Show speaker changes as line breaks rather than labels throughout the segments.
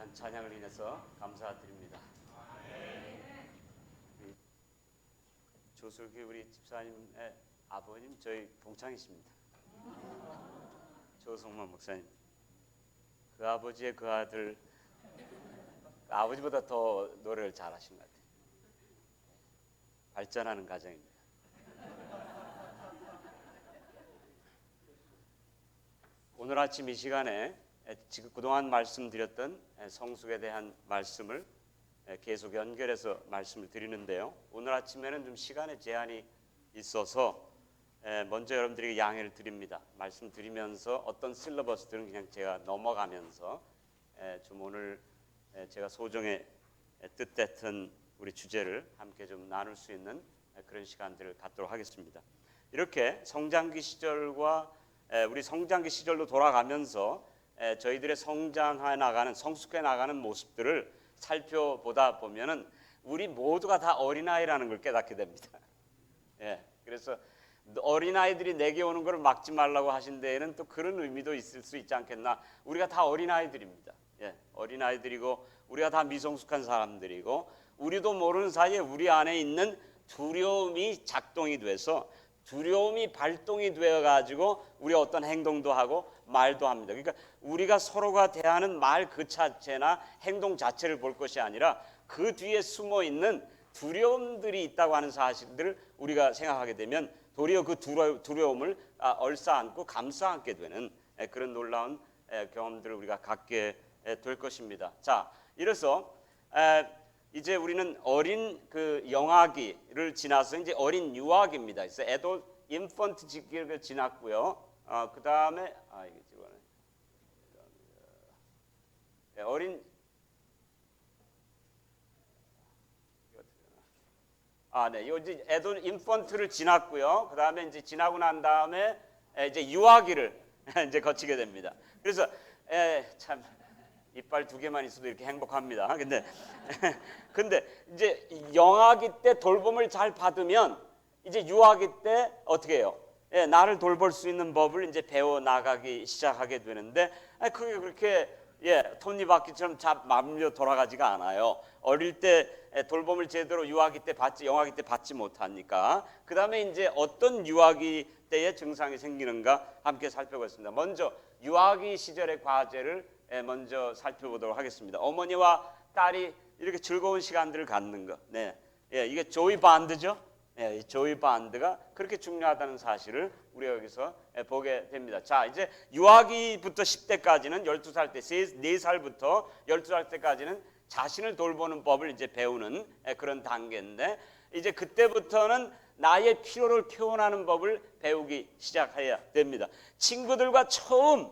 귀한 찬양을 인해서 감사드립니다. 조슬기 우리 집사님의 아버님 저희 동창이십니다. 조성만 목사님. 그 아버지의 그 아들 아버지보다 더 노래를 잘하신 것 같아요. 발전하는 가정입니다. 오늘 아침 이 시간에 지금 그동안 말씀드렸던 성숙에 대한 말씀을 계속 연결해서 말씀을 드리는데요. 오늘 아침에는 좀 시간의 제한이 있어서 먼저 여러분들에게 양해를 드립니다. 말씀드리면서 어떤 실러버스들은 그냥 제가 넘어가면서 좀 오늘 제가 소정의 뜻했던 우리 주제를 함께 좀 나눌 수 있는 그런 시간들을 갖도록 하겠습니다. 이렇게 성장기 시절과 우리 성장기 시절로 돌아가면서 저희들의 성장해 나가는 성숙해 나가는 모습들을 살펴보다 보면은 우리 모두가 다 어린아이라는 걸 깨닫게 됩니다. 그래서 어린아이들이 내게 오는 걸 막지 말라고 하신 데에는 또 그런 의미도 있을 수 있지 않겠나. 우리가 다 어린아이들입니다. 어린아이들이고 우리가 다 미성숙한 사람들이고 우리도 모르는 사이에 우리 안에 있는 두려움이 작동이 돼서 두려움이 발동이 되어가지고 우리 어떤 행동도 하고 말도 합니다. 그러니까 우리가 서로가 대하는 말 그 자체나 행동 자체를 볼 것이 아니라 그 뒤에 숨어 있는 두려움들이 있다고 하는 사실들을 우리가 생각하게 되면 도리어 그 두려움을 얼싸안고 감싸안게 되는 그런 놀라운 경험들을 우리가 갖게 될 것입니다. 자, 이래서 이제 우리는 어린 그 영아기를 지나서 이제 어린 유아기입니다. 그래서 애돌 인펀트 시기를 지났고요. 그 다음에 어린 이제 애돌 인펀트를 지났고요. 그 다음에 이제 지나고 난 다음에 이제 유아기를 이제 거치게 됩니다. 그래서 참. 이빨 2개만 있어도 이렇게 행복합니다. 근데 이제 영아기 때 돌봄을 잘 받으면 이제 유아기 때 어떻게 해요? 나를 돌볼 수 있는 법을 이제 배워 나가기 시작하게 되는데 그게 그렇게 톱니바퀴처럼 말려 돌아가지가 않아요. 어릴 때 돌봄을 제대로 유아기 때 받지 영아기 때 받지 못하니까 그 다음에 이제 어떤 유아기 때의 증상이 생기는가 함께 살펴보겠습니다. 먼저 유아기 시절의 과제를 먼저 살펴보도록 하겠습니다. 어머니와 딸이 이렇게 즐거운 시간들을 갖는 것. 이게 조이 반드죠. 이 조이 반드가 그렇게 중요하다는 사실을 우리가 여기서 보게 됩니다. 자, 이제 유아기부터 10대까지는 12살 때, 4살부터 12살 때까지는 자신을 돌보는 법을 이제 배우는 그런 단계인데 이제 그때부터는 나의 필요를 표현하는 법을 배우기 시작해야 됩니다. 친구들과 처음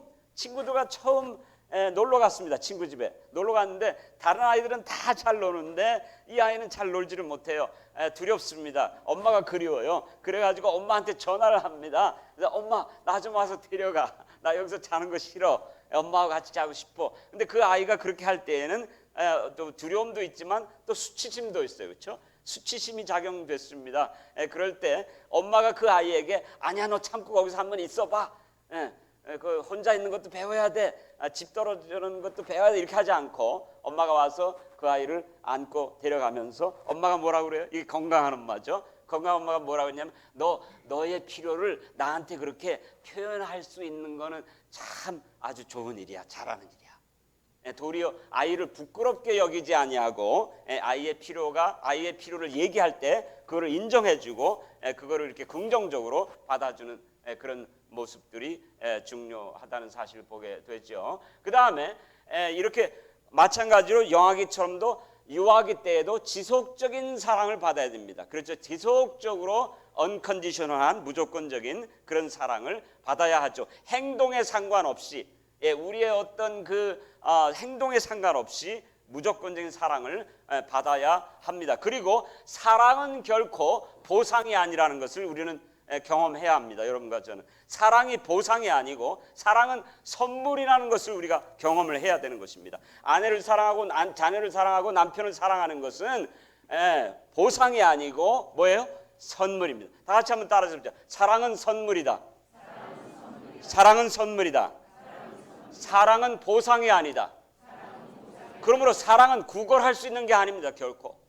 놀러 갔습니다. 친구 집에 놀러 갔는데 다른 아이들은 다 잘 노는데 이 아이는 잘 놀지를 못해요. 두렵습니다. 엄마가 그리워요. 그래가지고 엄마한테 전화를 합니다. 그래서 엄마 나 좀 와서 데려가. 나 여기서 자는 거 싫어. 엄마하고 같이 자고 싶어. 근데 그 아이가 그렇게 할 때에는 또 두려움도 있지만 또 수치심도 있어요. 그렇죠? 수치심이 작용됐습니다. 그럴 때 엄마가 그 아이에게 아니야 너 참고 거기서 한번 있어봐. 그 혼자 있는 것도 배워야 돼. 집 떨어지는 것도 배워야 돼. 이렇게 하지 않고 엄마가 와서 그 아이를 안고 데려가면서 엄마가 뭐라고 그래요? 이게 건강한 엄마죠. 건강한 엄마가 뭐라고 했냐면 너의 필요를 나한테 그렇게 표현할 수 있는 거는 참 아주 좋은 일이야. 잘하는 일이야. 도리어 아이를 부끄럽게 여기지 아니하고 아이의 필요를 얘기할 때 그거를 인정해주고 그거를 이렇게 긍정적으로 받아주는 그런 모습들이 중요하다는 사실을 보게 되죠. 그 다음에 이렇게 마찬가지로 영아기처럼도 유아기 때에도 지속적인 사랑을 받아야 됩니다. 그렇죠. 지속적으로 언컨디셔널한 무조건적인 그런 사랑을 받아야 하죠. 행동에 상관없이 우리의 어떤 그 행동에 상관없이 무조건적인 사랑을 받아야 합니다. 그리고 사랑은 결코 보상이 아니라는 것을 우리는 경험해야 합니다. 여러분과 저는 사랑이 보상이 아니고 사랑은 선물이라는 것을 우리가 경험을 해야 되는 것입니다. 아내를 사랑하고 자녀를 사랑하고 남편을 사랑하는 것은 보상이 아니고 뭐예요? 선물입니다. 다 같이 한번 따라서 해보자. 사랑은 선물이다. 사랑은 선물이다. 사랑은 보상이 아니다. 그러므로 사랑은 구걸할 수 있는 게 아닙니다. 결코.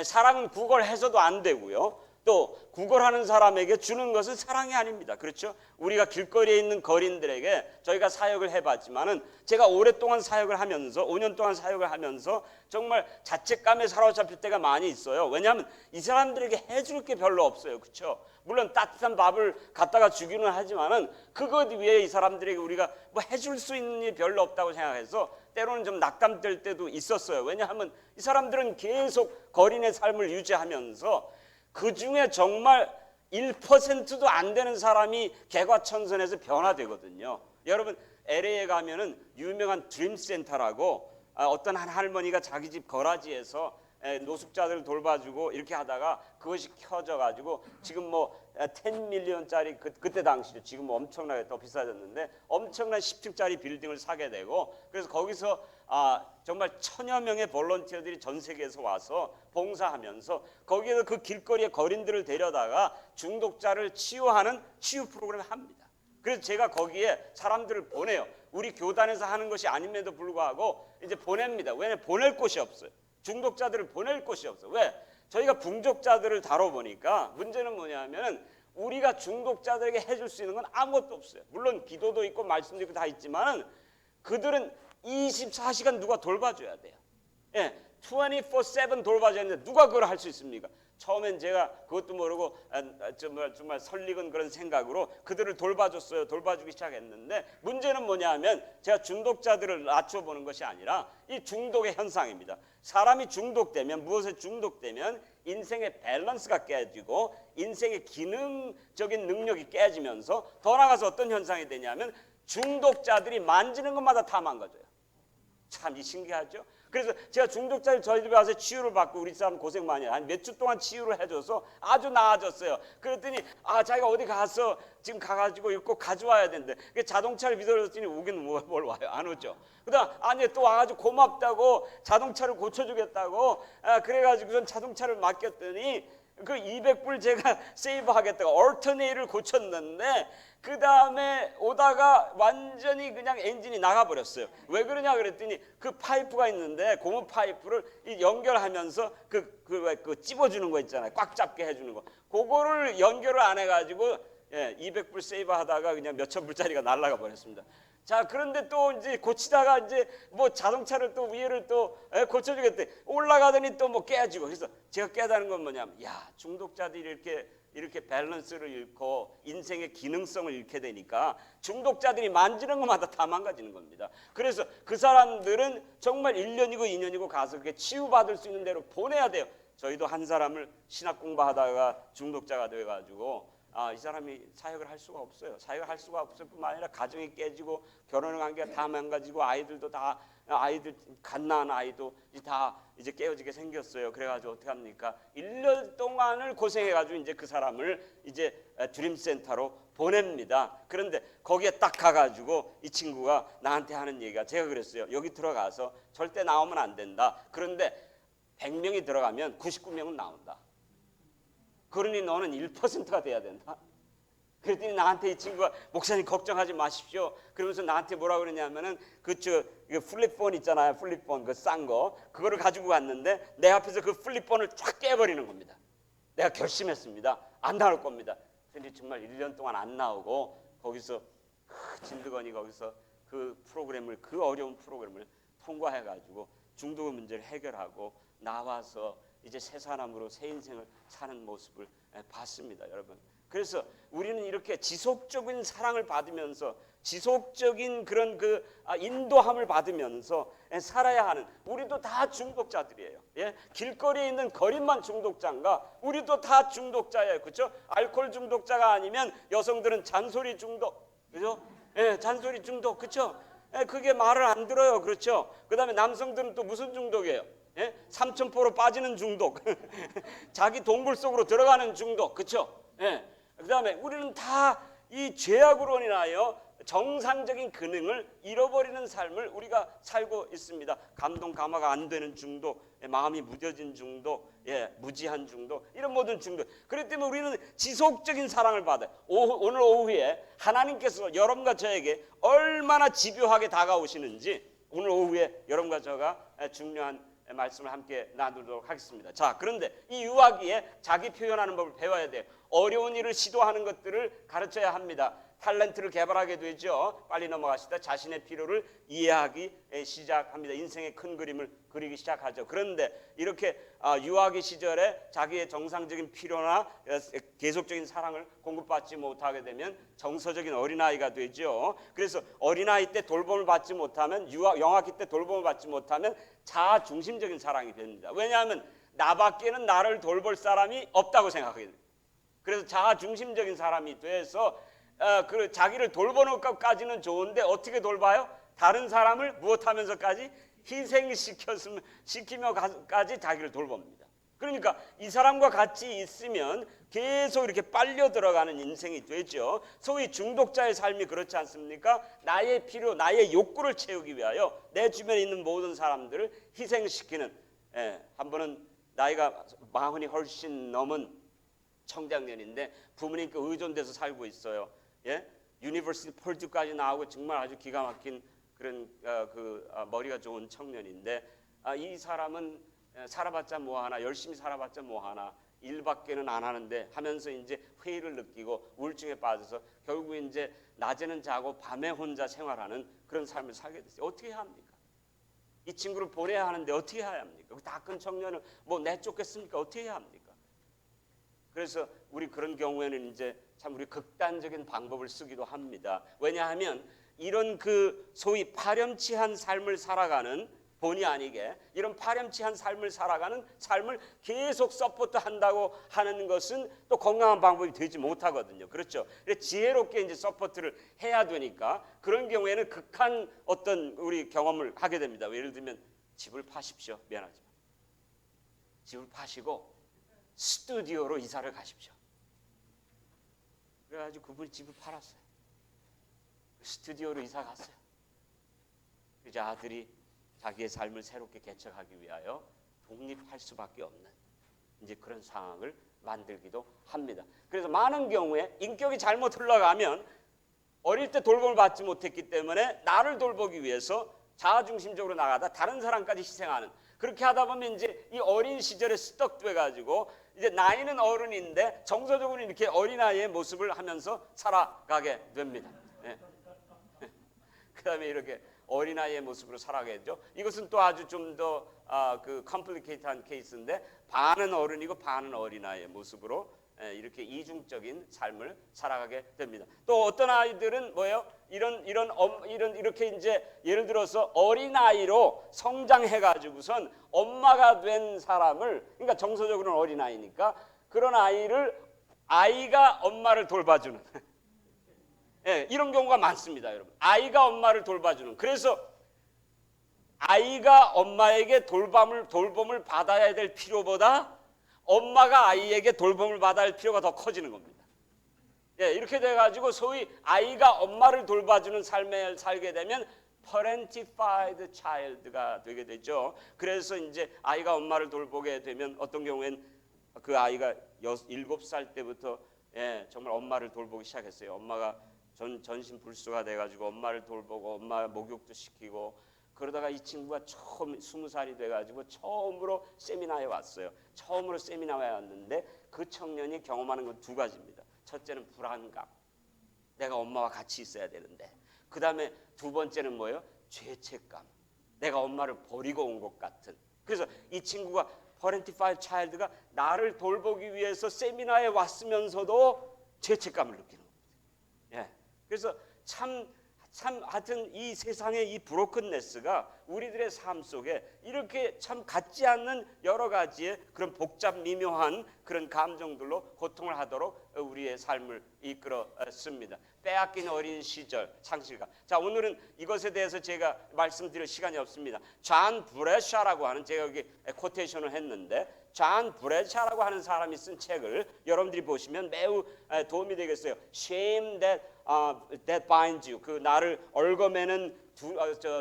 사랑은 구걸해서도 안 되고요. 또 구걸하는 사람에게 주는 것은 사랑이 아닙니다. 그렇죠? 우리가 길거리에 있는 거린들에게 저희가 사역을 해봤지만은 제가 오랫동안 사역을 하면서 5년 동안 사역을 하면서 정말 자책감에 사로잡힐 때가 많이 있어요. 왜냐하면 이 사람들에게 해줄 게 별로 없어요. 그렇죠? 물론 따뜻한 밥을 갖다가 주기는 하지만은 그것 위에 이 사람들에게 우리가 뭐 해줄 수 있는 일이 별로 없다고 생각해서 때로는 좀 낙담될 때도 있었어요. 왜냐하면 이 사람들은 계속 거린의 삶을 유지하면서 그 중에 정말 1%도 안 되는 사람이 개과천선해서 변화되거든요. 여러분 LA에 가면은 유명한 드림센터라고 어떤 한 할머니가 자기 집 거라지에서 노숙자들 돌봐주고 이렇게 하다가 그것이 켜져 가지고 지금 뭐 10밀리언짜리 그때 당시죠. 지금 뭐 엄청나게 더 비싸졌는데 엄청난 10층짜리 빌딩을 사게 되고 그래서 거기서 정말 1000여 명의 볼런티어들이 전 세계에서 와서 봉사하면서 거기에서 그 길거리에 거린들을 데려다가 중독자를 치유하는 치유 프로그램을 합니다. 그래서 제가 거기에 사람들을 보내요. 우리 교단에서 하는 것이 아님에도 불구하고 이제 보냅니다. 왜냐하면 보낼 곳이 없어요. 중독자들을 보낼 곳이 없어요. 왜? 저희가 중독자들을 다뤄보니까 문제는 뭐냐면 우리가 중독자들에게 해줄 수 있는 건 아무것도 없어요. 물론 기도도 있고 말씀도 있고 다 있지만 그들은 24시간 누가 돌봐줘야 돼요. 24/7 돌봐줘야 하는데 누가 그걸 할 수 있습니까? 처음엔 제가 그것도 모르고 정말 설익은 그런 생각으로 그들을 돌봐줬어요. 돌봐주기 시작했는데 문제는 뭐냐면 제가 중독자들을 낮춰보는 것이 아니라 이 중독의 현상입니다. 사람이 중독되면 무엇에 중독되면 인생의 밸런스가 깨지고 인생의 기능적인 능력이 깨지면서 더 나아가서 어떤 현상이 되냐면 중독자들이 만지는 것마다 다 망가져요. 참 신기하죠? 그래서 제가 중독자를 저희 집에 와서 치유를 받고 우리 사람 고생 많이 해요. 한 몇 주 동안 치유를 해줘서 아주 나아졌어요. 그랬더니 자기가 어디 가서 지금 가가지고 이거 꼭 가져와야 된대. 자동차를 빌려줬더니 오긴 뭘 와요? 안 오죠. 그다음 아니 또 와가지고 고맙다고 자동차를 고쳐주겠다고 그래가지고선 자동차를 맡겼더니 그 200불 제가 세이브하겠다고 얼터네이를 고쳤는데 그 다음에 오다가 완전히 그냥 엔진이 나가버렸어요. 왜 그러냐 그랬더니 그 파이프가 있는데 고무 파이프를 연결하면서 그 찝어주는 거 있잖아요. 꽉 잡게 해주는 거. 그거를 연결을 안 해가지고 200불 세이브하다가 그냥 몇천 불짜리가 날아가 버렸습니다. 자, 그런데 또 이제 고치다가 이제 뭐 자동차를 또 위에를 또 고쳐주겠대. 올라가더니 또 뭐 깨지고. 그래서 제가 깨달은 건 뭐냐면, 중독자들이 이렇게 밸런스를 잃고 인생의 기능성을 잃게 되니까 중독자들이 만지는 것마다 다 망가지는 겁니다. 그래서 그 사람들은 정말 1년이고 2년이고 가서 그렇게 치유받을 수 있는 대로 보내야 돼요. 저희도 한 사람을 신학 공부하다가 중독자가 돼가지고 이 사람이 사역을 할 수가 없어요. 사역을 할 수가 없을 뿐만 아니라 가정이 깨지고 결혼 관계가 다 망가지고 아이들도 다 아이들 갓난 아이도 다 이제 깨어지게 생겼어요. 그래가지고 어떻게 합니까? 1년 동안을 고생해가지고 이제 그 사람을 이제 드림센터로 보냅니다. 그런데 거기에 딱 가가지고 이 친구가 나한테 하는 얘기가 제가 그랬어요. 여기 들어가서 절대 나오면 안 된다. 그런데 100명이 들어가면 99명은 나온다. 그러니 너는 1%가 돼야 된다. 그랬더니 나한테 이 친구가 목사님 걱정하지 마십시오. 그러면서 나한테 뭐라 그러냐면은 이거 플립폰 있잖아요. 플립폰 그 싼 거 그거를 가지고 갔는데 내 앞에서 그 플립폰을 쫙 깨버리는 겁니다. 내가 결심했습니다. 안 나올 겁니다. 근데 정말 1년 동안 안 나오고 거기서 진드건이 거기서 그 어려운 프로그램을 통과해가지고 중독의 문제를 해결하고 나와서 이제 새 사람으로 새 인생을 사는 모습을 봤습니다, 여러분. 그래서 우리는 이렇게 지속적인 사랑을 받으면서 지속적인 그런 인도함을 받으면서 살아야 하는 우리도 다 중독자들이에요. 길거리에 있는 거린만 중독자인가? 우리도 다 중독자예요, 그렇죠? 알코올 중독자가 아니면 여성들은 잔소리 중독, 그렇죠? 잔소리 중독, 그렇죠? 그게 말을 안 들어요, 그렇죠? 그다음에 남성들은 또 무슨 중독이에요? 삼천포로 빠지는 중독, 자기 동굴 속으로 들어가는 중독, 그렇죠? 그다음에 우리는 다 이 죄악으로 인하여 정상적인 기능을 잃어버리는 삶을 우리가 살고 있습니다. 감동 감화가 안 되는 중독, 마음이 무뎌진 중독, 무지한 중독, 이런 모든 중독. 그렇기 때문에 우리는 지속적인 사랑을 받아요. 오늘 오후에 하나님께서 여러분과 저에게 얼마나 집요하게 다가오시는지 오늘 오후에 여러분과 저가 중요한 말씀을 함께 나누도록 하겠습니다. 자, 그런데 이 유아기에 자기 표현하는 법을 배워야 돼요. 어려운 일을 시도하는 것들을 가르쳐야 합니다. 탤런트를 개발하게 되죠. 빨리 넘어가시다. 자신의 필요를 이해하기 시작합니다. 인생의 큰 그림을 그리기 시작하죠. 그런데 이렇게 유아기 시절에 자기의 정상적인 필요나 계속적인 사랑을 공급받지 못하게 되면 정서적인 어린아이가 되죠. 그래서 어린아이 때 돌봄을 받지 못하면 영아기 때 돌봄을 받지 못하면 자아 중심적인 사랑이 됩니다. 왜냐하면 나밖에는 나를 돌볼 사람이 없다고 생각하게 됩니다. 그래서 자아 중심적인 사람이 돼서 그 자기를 돌보는 것까지는 좋은데 어떻게 돌봐요? 다른 사람을 무엇하면서까지 희생시키며까지 자기를 돌봅니다. 그러니까 이 사람과 같이 있으면 계속 이렇게 빨려 들어가는 인생이 되죠. 소위 중독자의 삶이 그렇지 않습니까? 나의 필요, 나의 욕구를 채우기 위하여 내 주변에 있는 모든 사람들을 희생시키는, 한 번은 나이가 40이 훨씬 넘은 청장년인데 부모님께 의존돼서 살고 있어요. 유니버시티 펄드까지 나오고 정말 아주 기가 막힌 그런 머리가 좋은 청년인데 이 사람은 살아봤자 뭐하나, 열심히 살아봤자 뭐하나, 일밖에는 안 하는데 하면서 이제 회의를 느끼고 우울증에 빠져서 결국 이제 낮에는 자고 밤에 혼자 생활하는 그런 삶을 살게 됐어요. 어떻게 해야 합니까? 이 친구를 보내야 하는데 어떻게 해야 합니까? 다 큰 청년을 뭐 내쫓겠습니까? 어떻게 해야 합니까? 그래서 우리 그런 경우에는 이제 참 우리 극단적인 방법을 쓰기도 합니다. 왜냐하면 이런 그 소위 파렴치한 삶을 살아가는, 본의 아니게 이런 파렴치한 삶을 살아가는 삶을 계속 서포트한다고 하는 것은 또 건강한 방법이 되지 못하거든요. 그렇죠? 지혜롭게 이제 서포트를 해야 되니까 그런 경우에는 극한 어떤 우리 경험을 하게 됩니다. 예를 들면 집을 파십시오. 미안하지만 집을 파시고 스튜디오로 이사를 가십시오. 그래가지고 그분이 집을 팔았어요. 스튜디오로 이사 갔어요. 그래서 아들이 자기의 삶을 새롭게 개척하기 위하여 독립할 수밖에 없는 이제 그런 상황을 만들기도 합니다. 그래서 많은 경우에 인격이 잘못 흘러가면 어릴 때 돌봄을 받지 못했기 때문에 나를 돌보기 위해서 자아중심적으로 나가다 다른 사람까지 희생하는, 그렇게 하다 보면 이제 이 어린 시절에 스떡돼 가지고 이제 나이는 어른인데 정서적으로 이렇게 어린아이의 모습을 하면서 살아가게 됩니다. 그다음에 이렇게 어린아이의 모습으로 살아가게 되죠. 이것은 또 아주 좀 더 그 컴플리케이트한 케이스인데 반은 어른이고 반은 어린아이의 모습으로 이렇게 이중적인 삶을 살아가게 됩니다. 또 어떤 아이들은 뭐예요? 이렇게 이제 예를 들어서 어린아이로 성장해 가지고선 엄마가 된 사람을, 그러니까 정서적으로는 어린아이니까 그런 아이가 엄마를 돌봐주는 이런 경우가 많습니다, 여러분. 아이가 엄마를 돌봐주는. 그래서 아이가 엄마에게 돌봄을 받아야 될 필요보다 엄마가 아이에게 돌봄을 받아야 할 필요가 더 커지는 겁니다. 이렇게 돼가지고 소위 아이가 엄마를 돌봐주는 삶을 살게 되면 parentified child가 되게 되죠. 그래서 이제 아이가 엄마를 돌보게 되면 어떤 경우엔 그 아이가 7살 때부터 정말 엄마를 돌보기 시작했어요. 엄마가 전신불수가 돼가지고 엄마를 돌보고 엄마 목욕도 시키고, 그러다가 이 친구가 처음 20살이 돼가지고 처음으로 세미나에 왔어요. 처음으로 세미나에 왔는데 그 청년이 경험하는 건 두 가지입니다. 첫째는 불안감, 내가 엄마와 같이 있어야 되는데. 그 다음에 두 번째는 뭐예요? 죄책감, 내가 엄마를 버리고 온 것 같은. 그래서 이 친구가 parentified child가 나를 돌보기 위해서 세미나에 왔으면서도 죄책감을 느끼는 겁니다. 그래서 참 하여튼 이 세상의 이 브로큰네스가 우리들의 삶 속에 이렇게 참 같지 않는 여러 가지의 그런 복잡 미묘한 그런 감정들로 고통을 하도록 우리의 삶을 이끌었습니다. 빼앗긴 어린 시절 상실감. 자, 오늘은 이것에 대해서 제가 말씀드릴 시간이 없습니다. 존 브레샤라고 하는, 제가 여기 코테이션을 했는데 존 브레샤라고 하는 사람이 쓴 책을 여러분들이 보시면 매우 도움이 되겠어요. Shame that binds you. 그 나를 얽어매는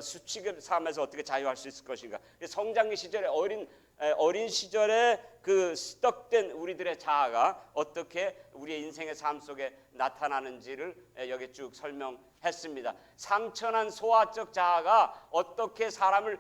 수치의 삶에서 어떻게 자유할 수 있을 것인가. 성장기 시절에 어린 시절에 그 스떡된 우리들의 자아가 어떻게 우리의 인생의 삶 속에 나타나는지를 여기 쭉 설명했습니다. 상처난 소아적 자아가 어떻게 사람을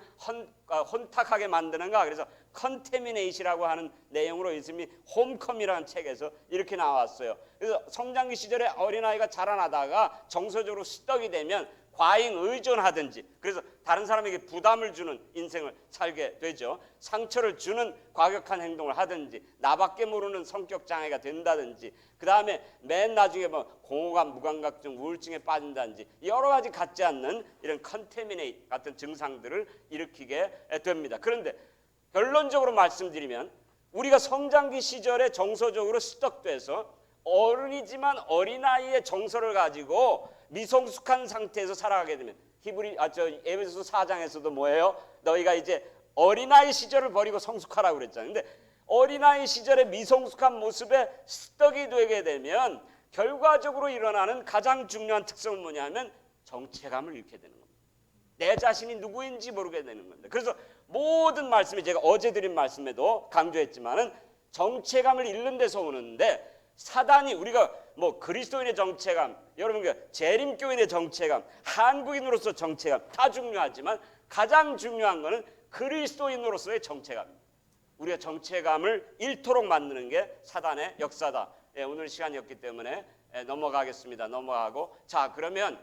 혼탁하게 만드는가. 그래서 컨테미네이시라고 하는 내용으로 이름이 홈컴이라는 책에서 이렇게 나왔어요. 그래서 성장기 시절에 어린아이가 자라나다가 정서적으로 스떡이 되면 과잉 의존하든지, 그래서 다른 사람에게 부담을 주는 인생을 살게 되죠. 상처를 주는 과격한 행동을 하든지, 나밖에 모르는 성격 장애가 된다든지, 그 다음에 맨 나중에 공허감, 무감각증, 우울증에 빠진다든지 여러 가지 갖지 않는 이런 컨테미네이트 같은 증상들을 일으키게 됩니다. 그런데 결론적으로 말씀드리면 우리가 성장기 시절에 정서적으로 스떡돼서 어른이지만 어린아이의 정서를 가지고 미성숙한 상태에서 살아가게 되면 에베소서 4장에서도 뭐예요? 너희가 이제 어린아이 시절을 버리고 성숙하라고 그랬잖아요. 근데 어린아이 시절의 미성숙한 모습에 스떡이 되게 되면 결과적으로 일어나는 가장 중요한 특성은 뭐냐면 정체감을 잃게 되는 겁니다. 내 자신이 누구인지 모르게 되는 겁니다. 그래서 모든 말씀에, 제가 어제 드린 말씀에도 강조했지만은 정체감을 잃는 데서 오는데, 사단이 우리가 그리스도인의 정체감, 여러분 재림교인의 정체감, 한국인으로서 정체감 다 중요하지만 가장 중요한 것은 그리스도인으로서의 정체감입니다. 우리가 정체감을 잃도록 만드는 게 사단의 역사다. 오늘 시간이 없기 때문에 넘어가겠습니다. 넘어가고, 자, 그러면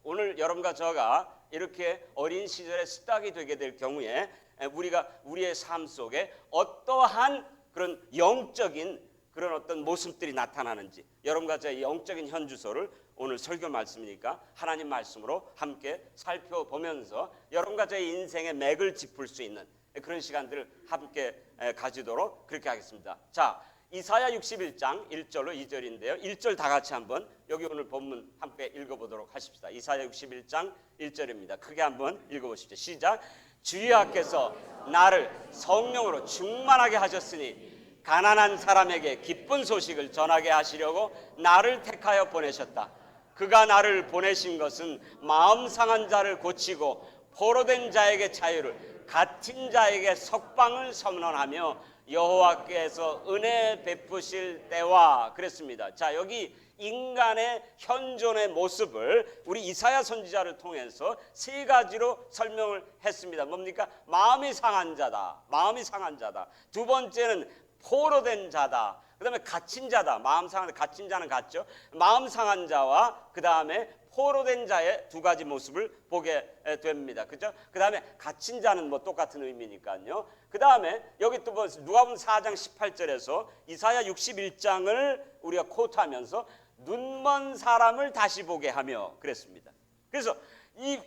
오늘 여러분과 저가 이렇게 어린 시절에 스탁이 되게 될 경우에 우리가 우리의 삶 속에 어떠한 그런 영적인 그런 어떤 모습들이 나타나는지, 여러분과 저의 영적인 현주소를 오늘 설교 말씀이니까 하나님 말씀으로 함께 살펴보면서 여러분과 저의 인생의 맥을 짚을 수 있는 그런 시간들을 함께 가지도록 그렇게 하겠습니다. 자, 이사야 61장 1절로 2절인데요. 1절 다 같이 한번 여기 오늘 본문 함께 읽어보도록 하십시다. 이사야 61장 1절입니다. 크게 한번 읽어보십시오. 시작. 주의 하께서 나를 성령으로 충만하게 하셨으니 가난한 사람에게 기쁜 소식을 전하게 하시려고 나를 택하여 보내셨다. 그가 나를 보내신 것은 마음 상한 자를 고치고 포로된 자에게 자유를, 갇힌 자에게 석방을 선언하며 여호와께서 은혜 베푸실 때와 그랬습니다. 자, 여기 인간의 현존의 모습을 우리 이사야 선지자를 통해서 세 가지로 설명을 했습니다. 뭡니까? 마음이 상한 자다. 마음이 상한 자다. 두 번째는 포로된 자다. 그 다음에 갇힌 자다. 마음 상한, 갇힌 자는 같죠. 마음 상한 자와 그 다음에 포로된 자의 두 가지 모습을 보게 됩니다. 그죠? 그 다음에 갇힌 자는 똑같은 의미니까요. 그 다음에 여기 또 누가복음 4장 18절에서 이사야 61장을 우리가 코트하면서 눈먼 사람을 다시 보게 하며 그랬습니다. 그래서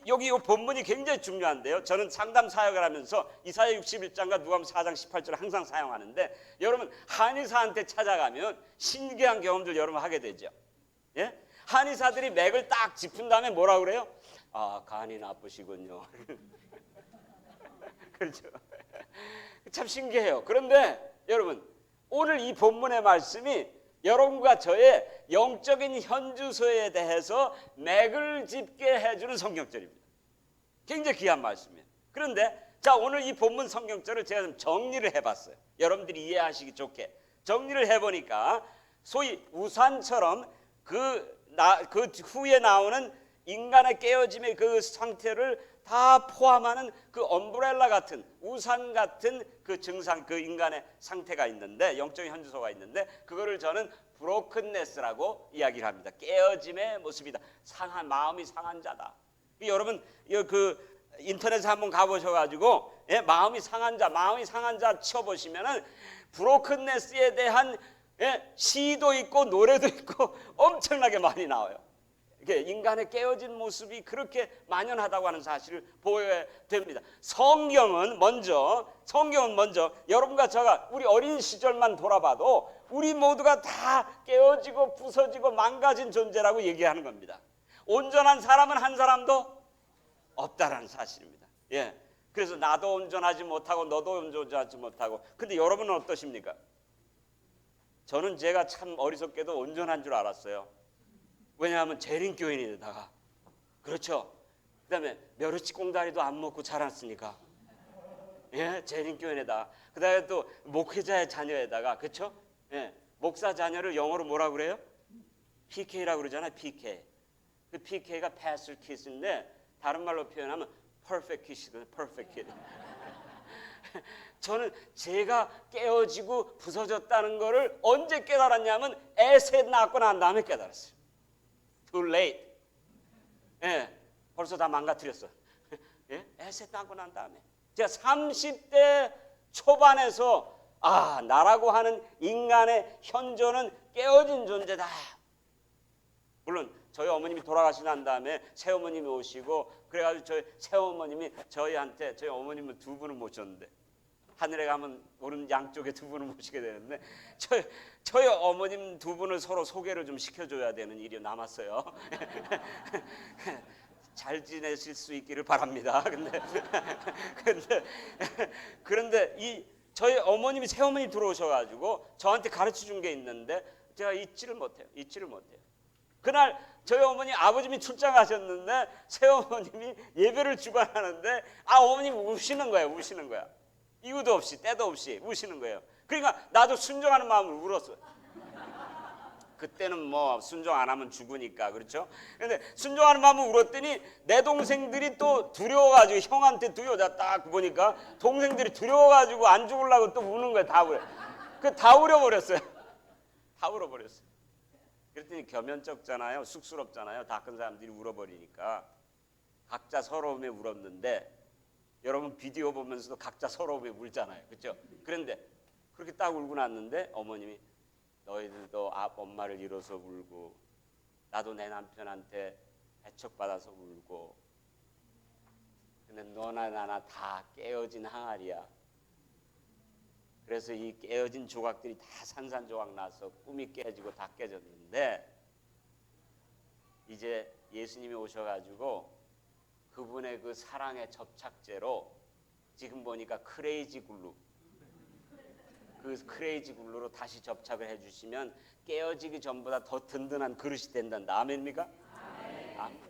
여기 이 본문이 굉장히 중요한데요. 저는 상담 사역을 하면서 이사야 61장과 누가복음 4장 18절을 항상 사용하는데, 여러분 한의사한테 찾아가면 신기한 경험들 여러분 하게 되죠. 예? 한의사들이 맥을 딱 짚은 다음에 뭐라 그래요? 아, 간이 나쁘시군요. 그렇죠. 참 신기해요. 그런데 여러분 오늘 이 본문의 말씀이 여러분과 저의 영적인 현주소에 대해서 맥을 짚게 해주는 성경절입니다. 굉장히 귀한 말씀이에요. 그런데 자, 오늘 이 본문 성경절을 제가 좀 정리를 해봤어요. 여러분들이 이해하시기 좋게 정리를 해보니까 소위 우산처럼 그 후에 나오는 인간의 깨어짐의 그 상태를 다 포함하는 그 엄브렐라 같은, 우산 같은 그 증상, 그 인간의 상태가 있는데, 영적인 현주소가 있는데, 그거를 저는 브로큰네스라고 이야기를 합니다. 깨어짐의 모습이다. 마음이 상한 자다. 여러분 그 인터넷에 한번 가보셔가지고 마음이 상한 자 쳐보시면은 브로큰네스에 대한 시도 있고 노래도 있고 엄청나게 많이 나와요. 인간의 깨어진 모습이 그렇게 만연하다고 하는 사실을 보여야 됩니다. 성경은 먼저 여러분과 저가 우리 어린 시절만 돌아봐도 우리 모두가 다 깨어지고 부서지고 망가진 존재라고 얘기하는 겁니다. 온전한 사람은 한 사람도 없다라는 사실입니다. 예. 그래서 나도 온전하지 못하고 너도 온전하지 못하고. 근데 여러분은 어떠십니까? 저는 제가 참 어리석게도 온전한 줄 알았어요. 왜냐하면 재림교인에다가, 그렇죠, 그다음에 멸치 꽁다리도 안 먹고 자랐으니까. 예, 재림교회에다. 그다음에 또 목회자의 자녀에다가, 그렇죠? 예, 목사 자녀를 영어로 뭐라 그래요? PK라고 그러잖아요. PK. 그 PK가 Pastor Kids인데 다른 말로 표현하면 Perfect Kids거든요. Perfect Kid. 저는 제가 깨어지고 부서졌다는 거를 언제 깨달았냐면 애셋 낳고 난 다음에 깨달았어요. Too late. 예, 벌써 다 망가뜨렸어. 예, 애셋 낳고 난 다음에. 제가 30대 초반에서 나라고 하는 인간의 현존은 깨어진 존재다. 물론 저희 어머님이 돌아가시고 난 다음에 새어머님이 오시고 그래가지고 저희 새어머님이 저희한테 저희 어머님은 두 분을 모셨는데 하늘에 가면 오른 양쪽에 두 분을 모시게 되는데 저희 어머님 두 분을 서로 소개를 좀 시켜줘야 되는 일이 남았어요. 잘 지내실 수 있기를 바랍니다. 그런데 이 저희 어머님이 새어머니 들어오셔가지고 저한테 가르쳐 준 게 있는데 제가 잊지를 못해요. 그날 저희 어머니 아버님이 출장하셨는데 새어머님이 예배를 주관하는데 어머님이 우시는 거야. 이유도 없이 때도 없이 우시는 거예요. 그러니까 나도 순종하는 마음으로 울었어요. 그때는 뭐 순종 안 하면 죽으니까, 그렇죠? 근데 순종하는 마음으로 울었더니 내 동생들이 또 두려워가지고 형한테 딱 보니까 동생들이 두려워가지고 안 죽으려고 또 우는 거야. 다 울어버렸어요. 다 울어버렸어요. 그랬더니 겸연쩍잖아요. 쑥스럽잖아요. 다 큰 사람들이 울어버리니까 각자 서러움에 울었는데 여러분 비디오 보면서도 각자 서러움에 울잖아요. 그렇죠? 그런데 그렇게 딱 울고 났는데 어머님이 너희들도 엄마를 잃어서 울고 나도 내 남편한테 배척받아서 울고 근데 너나 나나 다 깨어진 항아리야. 그래서 이 깨어진 조각들이 다 산산조각 나서 꿈이 깨지고 다 깨졌는데 이제 예수님이 오셔가지고 그분의 그 사랑의 접착제로 지금 보니까 크레이지 글루 그 크레이지 글루로 다시 접착을 해주시면 깨어지기 전보다 더 든든한 그릇이 된단다. 아멘입니까? 아멘.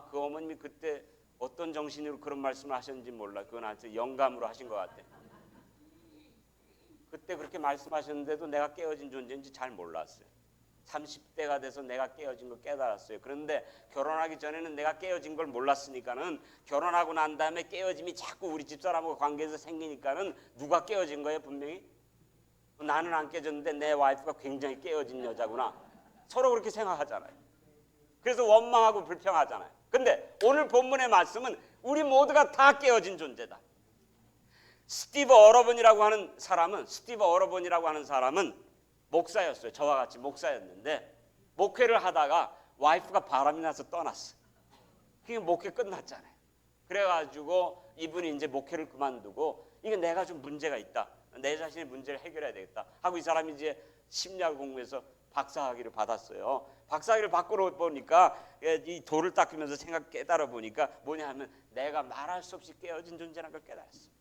그 어머님이 그때 어떤 정신으로 그런 말씀을 하셨는지 몰라. 그건 아주 영감으로 하신 것 같아. 그때 그렇게 말씀하셨는데도 내가 깨어진 존재인지 잘 몰랐어요. 30대가 돼서 내가 깨어진 걸 깨달았어요. 그런데 결혼하기 전에는 내가 깨어진 걸 몰랐으니까는 결혼하고 난 다음에 깨어짐이 자꾸 우리 집사람하고 관계에서 생기니까는 누가 깨어진 거예요? 분명히 나는 안 깨졌는데 내 와이프가 굉장히 깨어진 여자구나. 서로 그렇게 생각하잖아요. 그래서 원망하고 불평하잖아요. 근데 오늘 본문의 말씀은 우리 모두가 다 깨어진 존재다. 스티브 어러번이라고 하는 사람은 목사였어요. 저와 같이 목사였는데 목회를 하다가 와이프가 바람이 나서 떠났어. 그게 목회 끝났잖아요. 그래가지고 이분이 이제 목회를 그만두고 이게 내가 좀 문제가 있다. 내 자신의 문제를 해결해야 되겠다 하고 이 사람이 이제 심리학 공부에서 박사학위를 받았어요. 박사학위를 받고 보니까 이 돌을 닦으면서 깨달아 보니까 뭐냐 하면 내가 말할 수 없이 깨어진 존재라는 걸 깨달았어.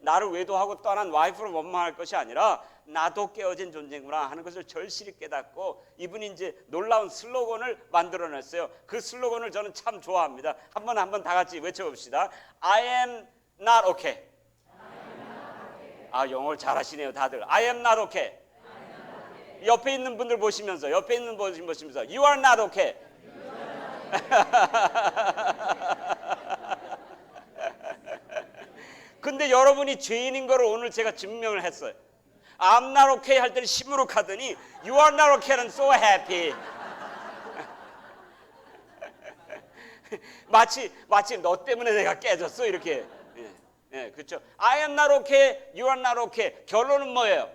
나를 외도하고 떠난 와이프를 원망할 것이 아니라 나도 깨어진 존재구나 하는 것을 절실히 깨닫고 이분이 이제 놀라운 슬로건을 만들어냈어요. 그 슬로건을 저는 참 좋아합니다. 한번 다 같이 외쳐봅시다. I am not okay. 영어를 잘하시네요 다들. I am not okay. 옆에 있는 분들 보시면서 You are not okay. 근데 여러분이 죄인인 거를 오늘 제가 증명을 했어요. I'm not okay 할 때는 시무룩하더니 You are not okay는 so happy. 마치 너 때문에 내가 깨졌어 이렇게. 그렇죠. I am not okay, you are not okay. 결론은 뭐예요?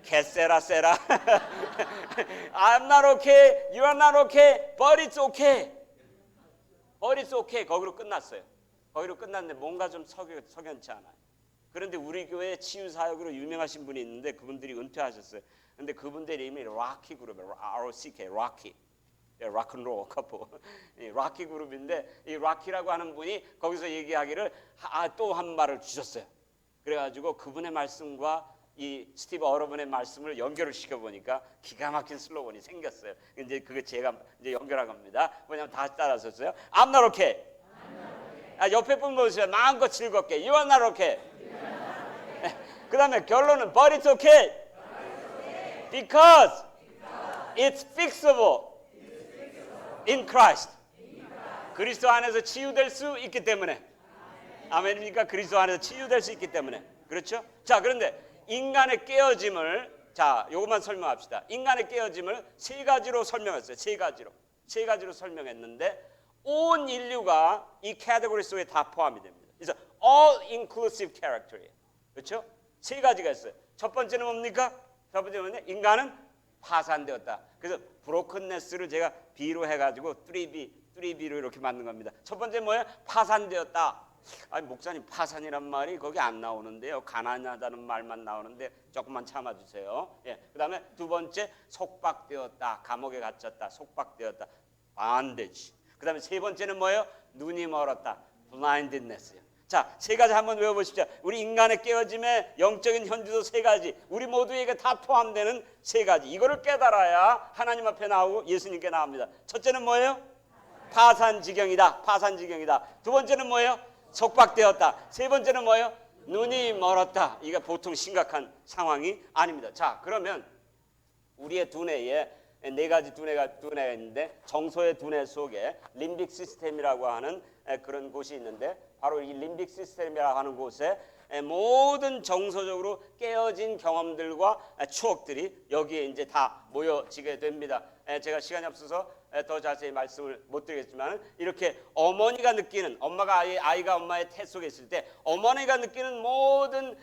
개세라. I'm not okay, you are not okay, but it's okay. But it's okay. 거기로 끝났어요. 거기로 끝났는데 뭔가 좀 석연치 않아요. 그런데 우리 교회에 치유사역으로 유명하신 분이 있는데 그분들이 은퇴하셨어요. 근데 그분들 이름이 락키 그룹이에요. ROCK, 락키. 락앤롤 커플. 락키 그룹인데 이 락키라고 하는 분이 거기서 얘기하기를 또 한 말을 주셨어요. 그래가지고 그분의 말씀과 이 스티브 어러번의 말씀을 연결을 시켜보니까 기가 막힌 슬로건이 생겼어요. 이제 그거 제가 이제 연결한 겁니다. 뭐냐면 다 따라서 써요. I'm not okay. 옆에 분 보세요. 마음껏 즐겁게. You are not okay. 그 다음에 결론은 But it's okay. Because it's fixable in Christ. 그리스도 안에서 치유될 수 있기 때문에. 아멘입니까? 그리스도 안에서 치유될 수 있기 때문에. 그렇죠? 자, 그런데 인간의 깨어짐을, 자, 요것만 설명합시다. 인간의 깨어짐을 세 가지로 설명했어요. 세 가지로 설명했는데 온 인류가 이 카테고리 속에 다 포함이 됩니다. 그래서 all inclusive character이에요. 그렇죠? 세 가지가 있어요. 첫 번째는 뭡니까? 첫 번째는 뭐냐? 인간은 파산되었다. 그래서 brokenness를 제가 B로 해가지고 3B로 이렇게 만든 겁니다. 첫 번째 뭐예요? 파산되었다. 아니, 목사님 파산이란 말이 거기 안 나오는데요. 가난하다는 말만 나오는데 조금만 참아주세요. 예. 그 다음에 두 번째 속박되었다. 감옥에 갇혔다. 속박되었다. 안 되지. 그 다음에 세 번째는 뭐예요? 눈이 멀었다. blindness요. 자, 세 가지 한번 외워보십시오. 우리 인간의 깨어짐의 영적인 현주소 세 가지. 우리 모두에게 다 포함되는 세 가지. 이거를 깨달아야 하나님 앞에 나오고 예수님께 나옵니다. 첫째는 뭐예요? 파산지경이다. 두 번째는 뭐예요? 속박되었다. 세 번째는 뭐예요? 눈이 멀었다. 이게 보통 심각한 상황이 아닙니다. 자, 그러면 우리의 두뇌에 네 가지 두뇌가 있는데 정서의 두뇌 속에 림빅 시스템이라고 하는 그런 곳이 있는데 바로 이 림빅 시스템이라고 하는 곳에 모든 정서적으로 깨어진 경험들과 추억들이 여기에 이제 다 모여지게 됩니다. 제가 시간이 없어서 더 자세히 말씀을 못 드리겠지만 이렇게 어머니가 느끼는 엄마가 아이가 엄마의 태 속에 있을 때 어머니가 느끼는 모든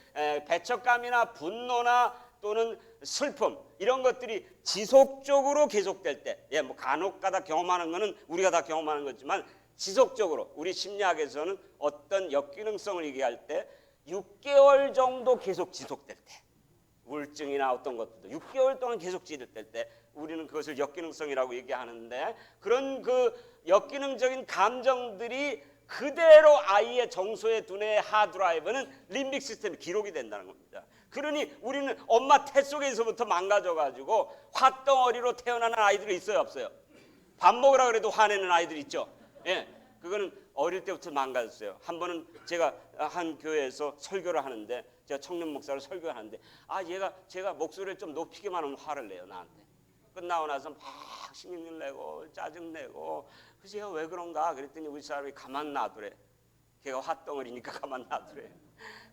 배척감이나 분노나 또는 슬픔 이런 것들이 지속적으로 계속될 때, 예, 뭐 간혹가다 경험하는 것은 우리가 다 경험하는 거지만 지속적으로 우리 심리학에서는 어떤 역기능성을 얘기할 때 6개월 정도 계속 지속될 때, 우울증이나 어떤 것들도 6개월 동안 계속 지속될 때 우리는 그것을 역기능성이라고 얘기하는데 그런 그 역기능적인 감정들이 그대로 아이의 정서의 두뇌의 하드드라이브는 림빅 시스템이 기록이 된다는 겁니다. 그러니 우리는 엄마 태 속에서부터 망가져가지고 화덩어리로 태어나는 아이들이 있어요, 없어요? 밥 먹으라 그래도 화내는 아이들 있죠. 예, 그거는 어릴 때부터 망가졌어요. 한 번은 제가 한 교회에서 설교를 하는데 제가 청년 목사로 설교를 하는데 제가 목소리를 좀 높이기만 하면 화를 내요, 나한테. 끝나고 나서 막 신경질 내고 짜증 내고 그래서 제가 왜 그런가 그랬더니 우리 사람이 가만 놔두래. 걔가 화덩어리니까 가만 놔두래.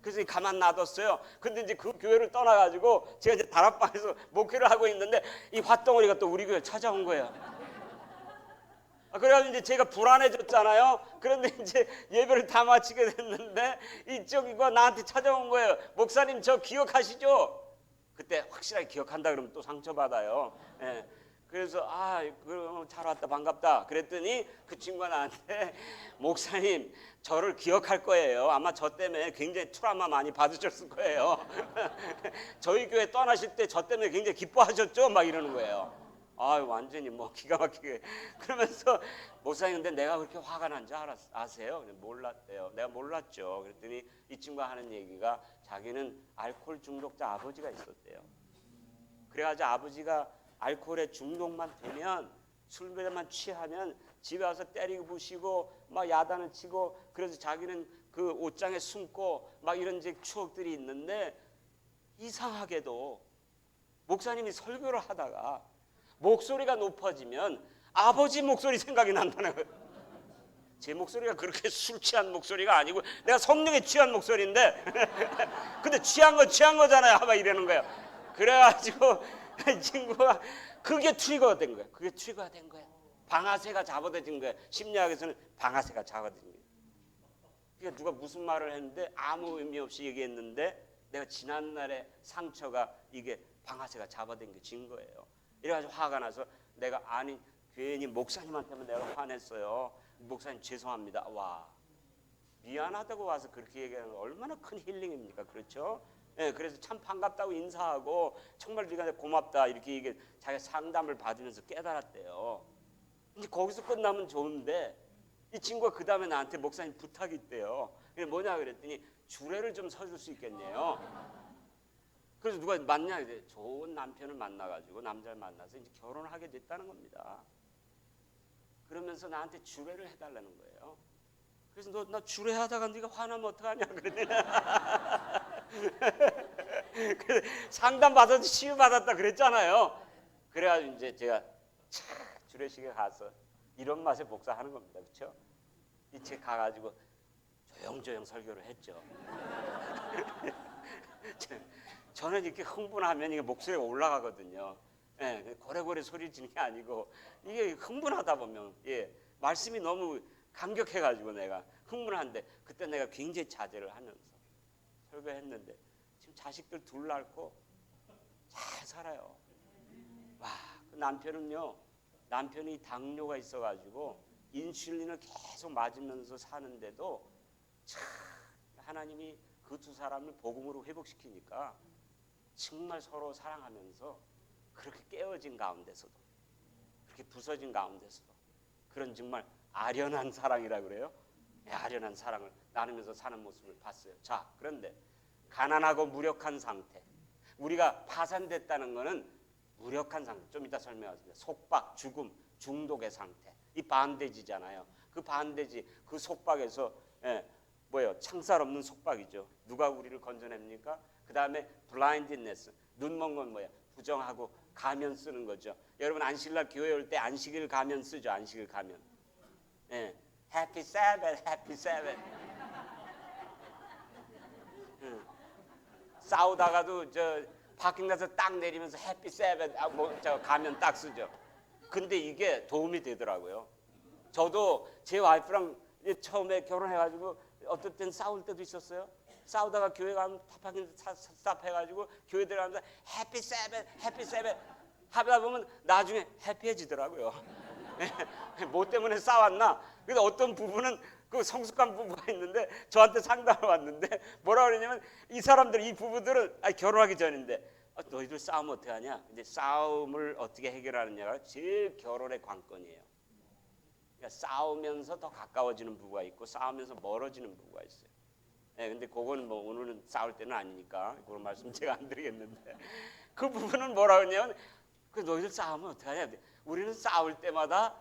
그래서 가만 놔뒀어요. 근데 이제 그 교회를 떠나가지고 제가 이제 다락방에서 목회를 하고 있는데 이 화덩어리가 또 우리 교회 찾아온 거예요. 그래가지고 이제 제가 불안해졌잖아요. 그런데 이제 예배를 다 마치게 됐는데 이쪽이가 나한테 찾아온 거예요. 목사님 저 기억하시죠? 그때 확실하게 기억한다 그러면 또 상처받아요. 예. 그래서 그럼 잘 왔다 반갑다 그랬더니 그 친구가 나한테 목사님 저를 기억할 거예요. 아마 저 때문에 굉장히 트라우마 많이 받으셨을 거예요. 저희 교회 떠나실 때 저 때문에 굉장히 기뻐하셨죠? 막 이러는 거예요. 완전히 뭐 기가 막히게 그러면서 목사님 근데 내가 그렇게 화가 난 줄 아세요? 몰랐대요. 내가 몰랐죠. 그랬더니 이 친구가 하는 얘기가 자기는 알코올 중독자 아버지가 있었대요. 그래가지고 아버지가 알코올에 중독만 되면 술만 취하면 집에 와서 때리고 부시고 막 야단을 치고 그래서 자기는 그 옷장에 숨고 막 이런 추억들이 있는데 이상하게도 목사님이 설교를 하다가 목소리가 높아지면 아버지 목소리 생각이 난다는 거예요. 제 목소리가 그렇게 술 취한 목소리가 아니고 내가 성령에 취한 목소리인데 근데 취한 거잖아요. 막 이러는 거예요. 그래가지고 이 친구가 그게 트리거가 된 거예요. 방아쇠가 잡아들인 거예요. 심리학에서는 방아쇠가 잡아들인 거예요. 그러니까 누가 무슨 말을 했는데 아무 의미 없이 얘기했는데 내가 지난날의 상처가 이게 방아쇠가 잡아당겨진 거예요. 이래가지고 화가 나서 내가 괜히 목사님한테만 내가 화냈어요. 목사님 죄송합니다. 와, 미안하다고 와서 그렇게 얘기하는 거 얼마나 큰 힐링입니까? 그렇죠? 예, 그래서 참 반갑다고 인사하고 정말 네가 고맙다 이렇게 자기가 상담을 받으면서 깨달았대요. 근데 거기서 끝나면 좋은데 이 친구가 그 다음에 나한테 목사님 부탁이 있대요. 그게 뭐냐 그랬더니 주례를 좀 서줄 수 있겠네요. 그래서 누가 만나야 돼. 좋은 남편을 만나가지고 남자를 만나서 이제 결혼을 하게 됐다는 겁니다. 그러면서 나한테 주례를 해달라는 거예요. 그래서 나 주례하다가 네가 화나면 어떡하냐 그랬더니 상담 받아서 치유 받았다 그랬잖아요. 그래가지고 이제 제가 주례식에 가서 이런 맛에 복사하는 겁니다. 그렇죠? 이제 가가지고 조용조용 설교를 했죠. 저는 이렇게 흥분하면 이게 목소리가 올라가거든요. 예, 고래고래 소리 지는 게 아니고 이게 흥분하다 보면 말씀이 너무 감격해가지고 내가 흥분한데 그때 내가 굉장히 자제를 하면서 설교했는데 지금 자식들 둘 낳고 잘 살아요. 와, 그 남편이 당뇨가 있어가지고 인슐린을 계속 맞으면서 사는데도 참 하나님이 그 두 사람을 복음으로 회복시키니까 정말 서로 사랑하면서 그렇게 깨어진 가운데서도 그렇게 부서진 가운데서도 그런 정말 아련한 사랑이라 그래요. 아련한 사랑을 나누면서 사는 모습을 봤어요. 자, 그런데 가난하고 무력한 상태, 우리가 파산됐다는 것은 무력한 상태. 좀 이따 설명하겠습니다. 속박, 죽음, 중독의 상태. 이 반대지잖아요. 그 반대지, 그 속박에서 뭐예요? 창살 없는 속박이죠. 누가 우리를 건져냅니까? 그 다음에 블라인드네스, 눈 먼 건 뭐야? 부정하고 가면 쓰는 거죠. 여러분 안식일날 교회 올 때 안식일 가면 쓰죠. 안식일 가면. 해피 세븐, 해피 세븐. 싸우다가도 저 파킹 가서 딱 내리면서 해피 세븐 저 가면 딱 쓰죠. 근데 이게 도움이 되더라고요. 저도 제 와이프랑 처음에 결혼해가지고 어떨 땐 싸울 때도 있었어요. 싸우다가 교회 가면 파킹 스탑해가지고 교회 들어가면서 해피 세븐, 해피 세븐 하다 보면 나중에 해피해지더라고요. 뭐 때문에 싸웠나? 그래서 어떤 부부는 그 성숙한 부부가 있는데 저한테 상담을 왔는데 뭐라 그러냐면 이 사람들, 이 부부들은 결혼하기 전인데 너희들 싸우면 어떻게 하냐? 근데 싸움을 어떻게 해결하느냐가 제일 결혼의 관건이에요. 그러니까 싸우면서 더 가까워지는 부부가 있고 싸우면서 멀어지는 부부가 있어요. 근데 그거는 뭐 오늘은 싸울 때는 아니니까 그런 말씀 제가 안 드리겠는데 그 부부는 뭐라 그러냐면 그 너희들 싸우면 어떻게 하냐? 우리는 싸울 때마다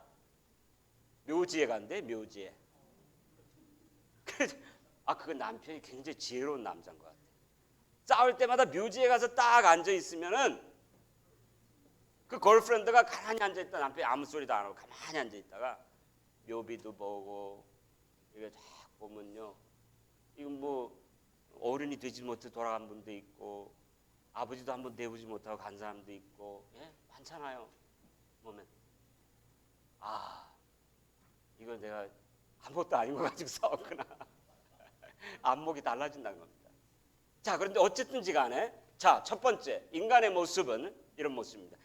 묘지에 간대. 묘지에. 그 남편이 굉장히 지혜로운 남자인 것 같아. 싸울 때마다 묘지에 가서 딱 앉아 있으면은 그 걸프렌드가 가만히 앉아 있다. 남편이 아무 소리도 안 하고 가만히 앉아 있다가 묘비도 보고 이게 딱 보면요, 이건 뭐 어른이 되지 못해 돌아간 분도 있고 아버지도 한번 내보지 못하고 간 사람도 있고 많잖아요. 보면 이거 내가 아무것도 아닌 거 가지고 싸웠구나. 안목이 달라진다는 겁니다. 자, 그런데 어쨌든지 간에 자, 첫 번째 인간의 모습은 이런 모습입니다.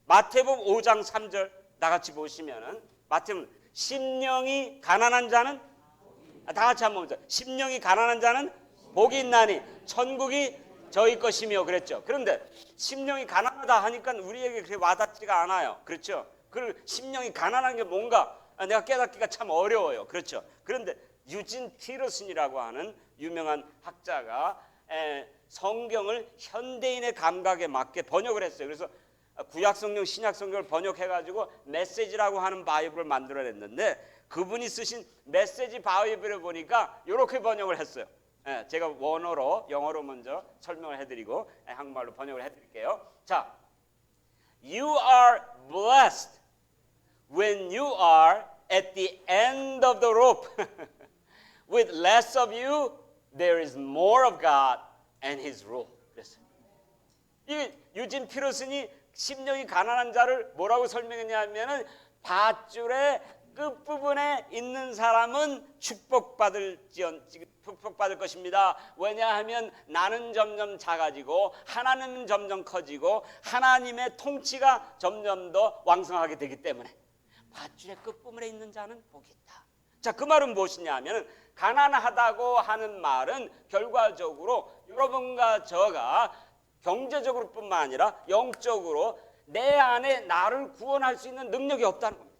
마태복음 5장 3절 다 같이 보시면은 마태복음 심령이 가난한 자는 다 같이 한번 보자. 심령이 가난한 자는 복이 있나니 천국이 저희 것이며 그랬죠. 그런데 심령이 가난하다 하니까 우리에게 그렇게 와닿지가 않아요. 그렇죠? 그 심령이 가난한 게 뭔가 내가 깨닫기가 참 어려워요. 그렇죠? 그런데 유진 피러슨이라고 하는 유명한 학자가 성경을 현대인의 감각에 맞게 번역을 했어요. 그래서 구약성경, 신약성경을 번역해가지고 메시지라고 하는 바이블을 만들어냈는데 그분이 쓰신 메시지 바이블을 보니까 이렇게 번역을 했어요. 제가 원어로, 영어로 먼저 설명을 해드리고 한국말로 번역을 해드릴게요. 자, You are blessed when you are at the end of the rope. With less of you, there is more of God and His rule. 그랬어요. 이 유진 피러슨이 심령이 가난한 자를 뭐라고 설명했냐면은 밧줄의 끝부분에 있는 사람은 축복받을 것입니다. 왜냐하면 나는 점점 작아지고 하나님은 점점 커지고 하나님의 통치가 점점 더 왕성하게 되기 때문에 밧줄의 끝부분에 있는 자는 복이 있다. 자, 그 말은 무엇이냐 하면 가난하다고 하는 말은 결과적으로 여러분과 저가 경제적으로 뿐만 아니라 영적으로 내 안에 나를 구원할 수 있는 능력이 없다는 겁니다.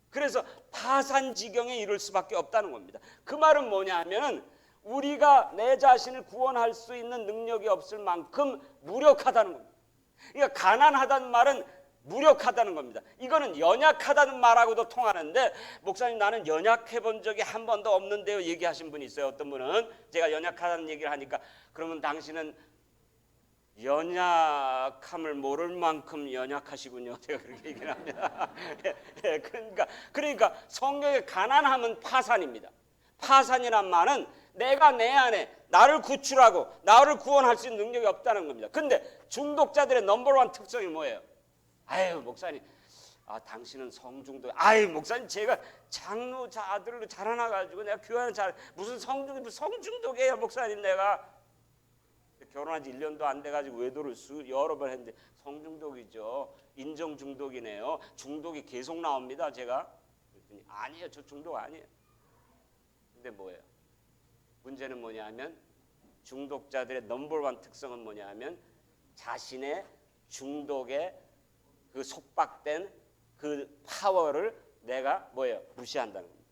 그래서 파산지경에 이를 수밖에 없다는 겁니다. 그 말은 뭐냐 하면 우리가 내 자신을 구원할 수 있는 능력이 없을 만큼 무력하다는 겁니다. 그러니까 가난하다는 말은 무력하다는 겁니다. 이거는 연약하다는 말하고도 통하는데, 목사님 나는 연약해 본 적이 한 번도 없는데요 얘기하신 분이 있어요. 어떤 분은 제가 연약하다는 얘기를 하니까, 그러면 당신은 연약함을 모를 만큼 연약하시군요. 제가 그렇게 얘기를 합니다. 그러니까 성경의 가난함은 파산입니다. 파산이란 말은 내가 내 안에 나를 구출하고 나를 구원할 수 있는 능력이 없다는 겁니다. 근데 중독자들의 넘버원 특성이 뭐예요? 아유 목사님, 당신은 성중독. 아유 목사님, 제가 장로 아들로 자라나가지고 내가 교회는 무슨 성중독이에요 목사님. 내가 결혼한 지 1년도 안 돼가지고 외도를 여러 번 했는데 성중독이죠. 인정중독이네요. 중독이 계속 나옵니다. 제가 그랬더니 아니에요, 저 중독 아니에요. 근데 뭐예요? 문제는 뭐냐면, 중독자들의 넘버원 특성은 뭐냐면 자신의 중독에 그 속박된 그 파워를 내가 뭐예요? 무시한다는 겁니다.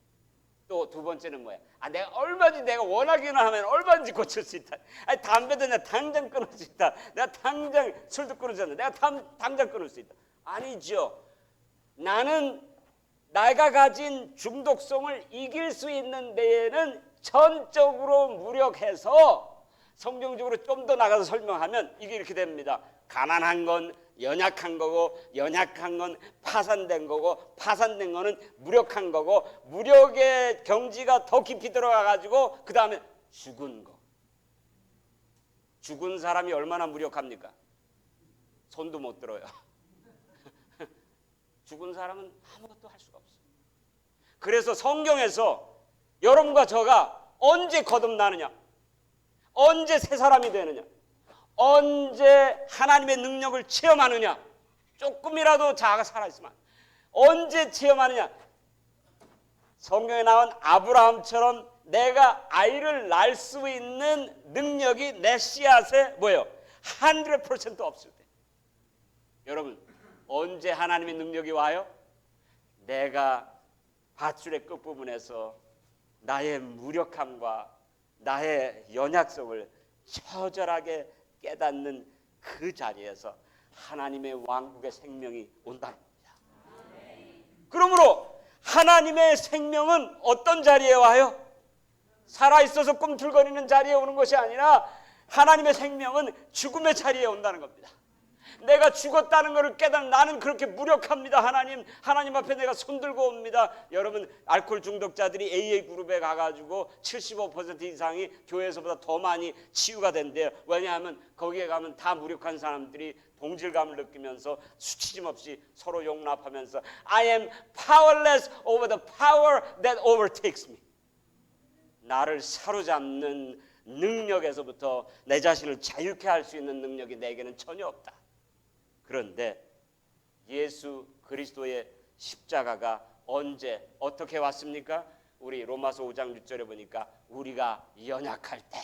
또 두 번째는 뭐예요? 내가 얼마든지 내가 원하기만 하면 얼마든지 고칠 수 있다. 담배도 내가 당장 끊을 수 있다. 내가 당장 술도 끊을 수 있다. 내가 당장 끊을 수 있다. 아니죠. 나는 내가 가진 중독성을 이길 수 있는 데에는 전적으로 무력해서, 성경적으로 좀 더 나가서 설명하면 이게 이렇게 됩니다. 가난한 건 연약한 거고, 연약한 건 파산된 거고, 파산된 거는 무력한 거고, 무력의 경지가 더 깊이 들어가 가지고 그 다음에 죽은 거. 죽은 사람이 얼마나 무력합니까? 손도 못 들어요. 죽은 사람은 아무것도 할 수가 없어요. 그래서 성경에서 여러분과 저가 언제 거듭나느냐, 언제 새 사람이 되느냐, 언제 하나님의 능력을 체험하느냐, 조금이라도 자아가 살아있으면 언제 체험하느냐, 성경에 나온 아브라함처럼 내가 아이를 낳을 수 있는 능력이 내 씨앗에 뭐예요? 100% 없을 때. 여러분, 언제 하나님의 능력이 와요? 내가 밧줄의 끝부분에서 나의 무력함과 나의 연약성을 처절하게 깨닫는 그 자리에서 하나님의 왕국의 생명이 온다는 겁니다. 그러므로 하나님의 생명은 어떤 자리에 와요? 살아있어서 꿈틀거리는 자리에 오는 것이 아니라 하나님의 생명은 죽음의 자리에 온다는 겁니다. 내가 죽었다는 것을 깨닫는, 나는 그렇게 무력합니다. 하나님 앞에 내가 손들고 옵니다. 여러분, 알코올 중독자들이 AA 그룹에 가가지고 75% 이상이 교회에서보다 더 많이 치유가 된대요. 왜냐하면 거기에 가면 다 무력한 사람들이 동질감을 느끼면서 수치심 없이 서로 용납하면서 I am powerless over the power that overtakes me. 나를 사로잡는 능력에서부터 내 자신을 자유케 할 수 있는 능력이 내게는 전혀 없다. 그런데 예수 그리스도의 십자가가 언제 어떻게 왔습니까? 우리 로마서 5장 6절에 보니까 우리가 연약할 때,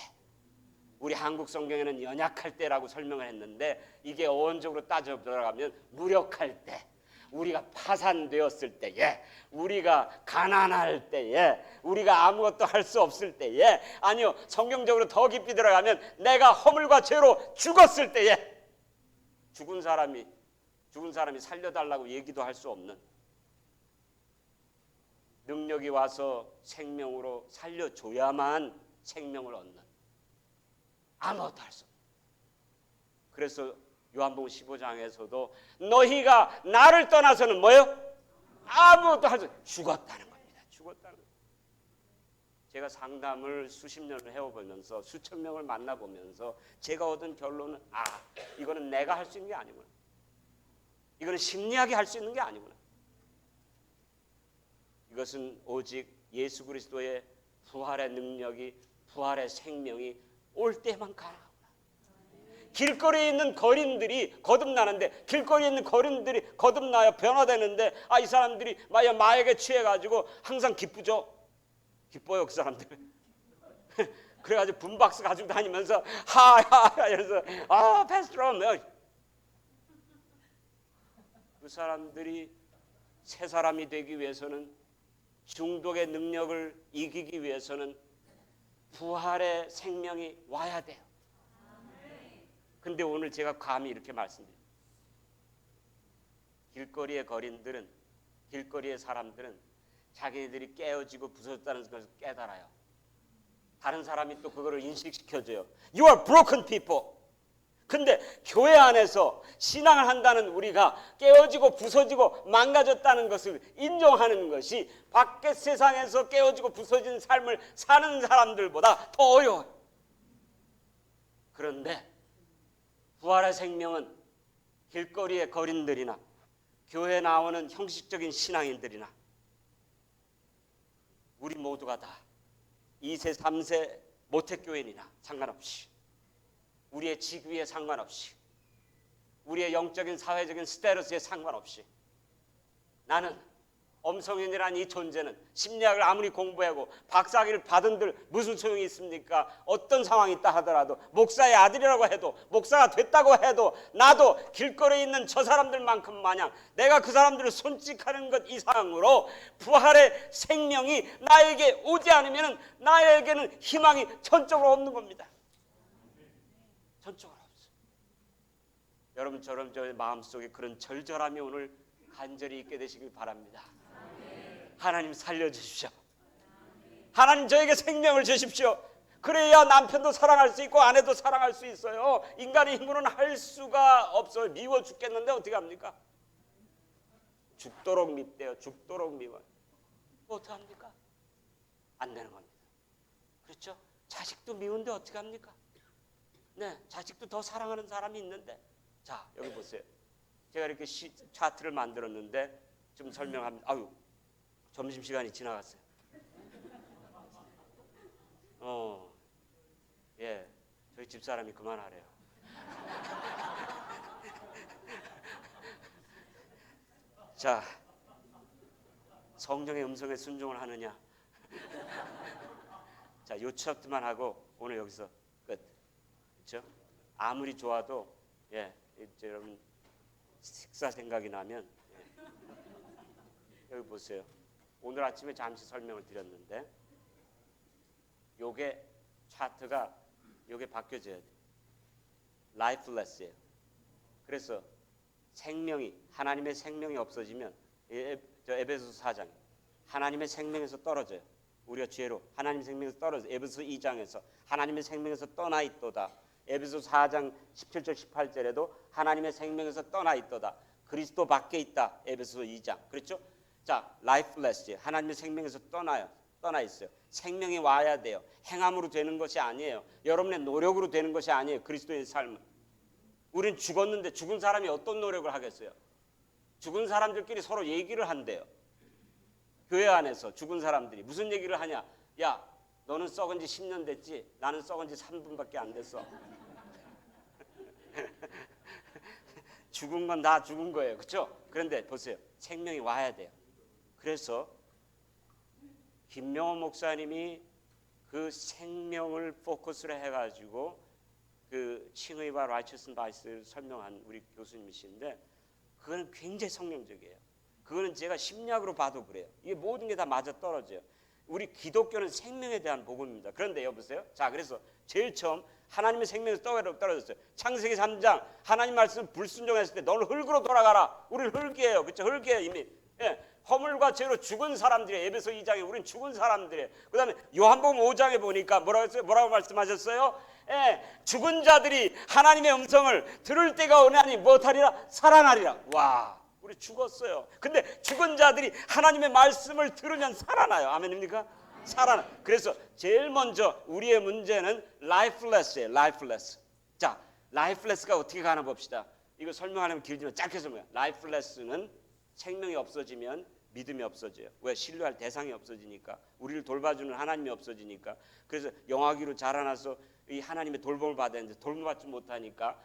우리 한국 성경에는 연약할 때라고 설명을 했는데, 이게 어원적으로 따져 들어가면 무력할 때, 우리가 파산되었을 때에, 우리가 가난할 때에, 우리가 아무것도 할 수 없을 때에, 아니요, 성경적으로 더 깊이 들어가면 내가 허물과 죄로 죽었을 때에, 죽은 사람이 살려달라고 얘기도 할 수 없는, 능력이 와서 생명으로 살려줘야만 생명을 얻는, 아무것도 할 수 없는. 그래서 요한복음 15장에서도 너희가 나를 떠나서는 뭐예요? 아무것도 할 수 없는, 죽었다는 겁니다. 죽었다는 겁니다. 제가 상담을 수십 년을 해오면서 수천 명을 만나보면서 제가 얻은 결론은, 이거는 내가 할 수 있는 게 아니구나. 이거는 심리학이 할 수 있는 게 아니구나. 이것은 오직 예수 그리스도의 부활의 능력이, 부활의 생명이 올 때만 가능하구나. 길거리에 있는 거린들이 거듭나는데, 길거리에 있는 거린들이 거듭나야 변화되는데, 이 사람들이 마약에 취해가지고 항상 기쁘죠. 기뻐요, 그 사람들. 그래가지고 붐박스 가지고 다니면서 하하하 이러면서 패스트롬. 그 사람들이 새 사람이 되기 위해서는, 중독의 능력을 이기기 위해서는 부활의 생명이 와야 돼요. 근데 오늘 제가 감히 이렇게 말씀드려요. 길거리의 거린들은, 길거리의 사람들은 자기들이 깨어지고 부서졌다는 것을 깨달아요. 다른 사람이 또 그거를 인식시켜줘요. You are broken people. 근데 교회 안에서 신앙을 한다는 우리가 깨어지고 부서지고 망가졌다는 것을 인정하는 것이 밖의 세상에서 깨어지고 부서진 삶을 사는 사람들보다 더 어려워요. 그런데 부활의 생명은 길거리의 거린들이나 교회에 나오는 형식적인 신앙인들이나 우리 모두가 다 2세, 3세 모태교인이나 상관없이, 우리의 직위에 상관없이, 우리의 영적인 사회적인 스테러스에 상관없이, 나는 엄성인이라는 이 존재는 심리학을 아무리 공부하고 박사학위를 받은들 무슨 소용이 있습니까? 어떤 상황이 있다 하더라도, 목사의 아들이라고 해도, 목사가 됐다고 해도 나도 길거리에 있는 저 사람들만큼 마냥 내가 그 사람들을 손짓하는 것 이상으로 부활의 생명이 나에게 오지 않으면 나에게는 희망이 전적으로 없는 겁니다. 전적으로 없어요. 여러분처럼 저의 마음속에 그런 절절함이 오늘 간절히 있게 되시길 바랍니다. 하나님 살려주십시오. 하나님 저에게 생명을 주십시오. 그래야 남편도 사랑할 수 있고 아내도 사랑할 수 있어요. 인간의 힘으로는 할 수가 없어요. 미워 죽겠는데 어떻게 합니까? 죽도록 밉대요. 죽도록 미워요. 어떻게 합니까? 안 되는 겁니다. 그렇죠? 자식도 미운데 어떻게 합니까? 네, 자식도 더 사랑하는 사람이 있는데. 자, 여기 보세요. 제가 이렇게 차트를 만들었는데 좀 설명합니다. 아유, 점심시간이 지나갔어요. 예, 저희 집사람이 그만하래요. 자, 성령의 음성에 순종을 하느냐. 자, 요 차트만 하고 오늘 여기서 끝. 그렇죠? 아무리 좋아도 예, 이제 여러분 식사 생각이 나면 여기 보세요. 오늘 아침에 잠시 설명을 드렸는데 요게 차트가 요게 바뀌어져야 돼요. 라이프레스예요. 그래서 생명이, 하나님의 생명이 없어지면 에베소서 4장 하나님의 생명에서 떨어져요. 우리가 죄로 하나님의 생명에서 떨어져요. 에베소서 2장에서 하나님의 생명에서 떠나 있도다. 에베소서 4장 17절 18절에도 하나님의 생명에서 떠나 있도다. 그리스도 밖에 있다. 에베소서 2장. 그렇죠? 자, 라이프레스, 하나님의 생명에서 떠나 있어요. 생명이 와야 돼요. 행함으로 되는 것이 아니에요. 여러분의 노력으로 되는 것이 아니에요. 그리스도의 삶은. 우린 죽었는데 죽은 사람이 어떤 노력을 하겠어요? 죽은 사람들끼리 서로 얘기를 한대요. 교회 안에서 죽은 사람들이 무슨 얘기를 하냐? 야, 너는 썩은 지 10년 됐지? 나는 썩은 지 3분밖에 안 됐어. 죽은 건 다 죽은 거예요. 그렇죠? 그런데 보세요. 생명이 와야 돼요. 그래서 김명호 목사님이 그 생명을 포커스로 해가지고 그 칭의와 라이처스 바이스를 설명한 우리 교수님이신데 그거는 굉장히 성경적이에요. 그거는 제가 심리학으로 봐도 그래요. 이게 모든 게 다 맞아떨어져요. 우리 기독교는 생명에 대한 복음입니다. 그런데 여보세요. 자, 그래서 제일 처음 하나님의 생명에서 떨어졌어요. 창세기 3장 하나님 말씀 불순종했을 때 너는 흙으로 돌아가라. 우리는 흙이에요. 그렇죠? 흙이에요 이미. 예. 허물과 죄로 죽은 사람들이에요. 에베소 2장에 우린 죽은 사람들이에요. 그 다음에 요한복음 5장에 보니까 뭐라고 말씀하셨어요? 예, 죽은 자들이 하나님의 음성을 들을 때가 오나니 무엇하리라? 살아나리라. 와, 우리 죽었어요. 근데 죽은 자들이 하나님의 말씀을 들으면 살아나요. 아멘입니까? 살아나. 그래서 제일 먼저 우리의 문제는 라이프레스예요. 라이프레스. 자, 라이프레스가 어떻게 가나 봅시다. 이거 설명하려면 길지만 짧게 설명해요. 라이프레스는 생명이 없어지면 믿음이 없어져요. 왜? 신뢰할 대상이 없어지니까. 우리를 돌봐주는 하나님이 없어지니까. 그래서 영아기로 자라나서 이 하나님의 돌봄을 받아야 되는데 돌봄을 받지 못하니까